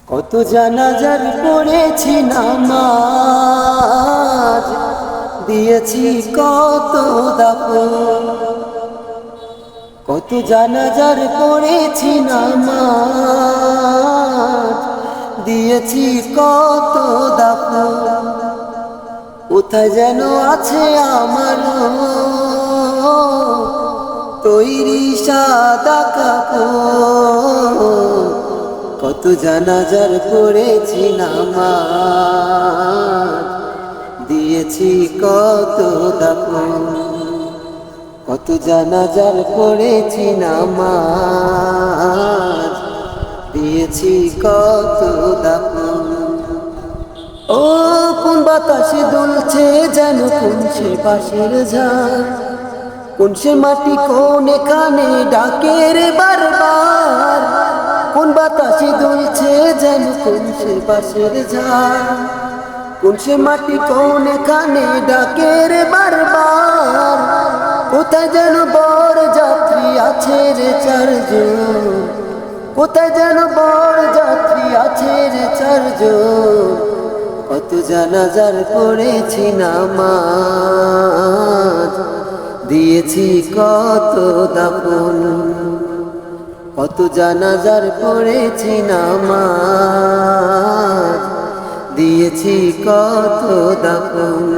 কত জানাজার পড়েছি নামাজ, দিয়েছি কত দাফন। কত জানাজার পড়েছি নামাজ, দিয়েছি কত দাফন। কোথায় যেন আছে আমার তৈরি সাদা কাপড়। কত জানাজার পড়েছি নামাজ, দিয়েছি কত দাফন। কত জানাজার পড়েছি নামাজ, দিয়েছি কত দাফন। ও কোন বাতাসে দুলছে যেন কোন সে বাঁশের ঝাড়, কোন সে মাটি কোন এখানে ডাকে রে বারবার। কোন বাতাসে দুলছে যেন কোন সে বাঁশের ঝাড়, কোন সে মাটি কোন এখানে ডাকে রে বারবার। কোথায় যেন বর যাত্রী আছে রে চারজন, কোথায় যেন বর যাত্রী আছে রে চারজন। কত জানাজার পড়েছি নামাজ, দিয়েছি কত দাফন। কত জানাজার পড়েছি নামাজ, দিয়েছি কত দাফন।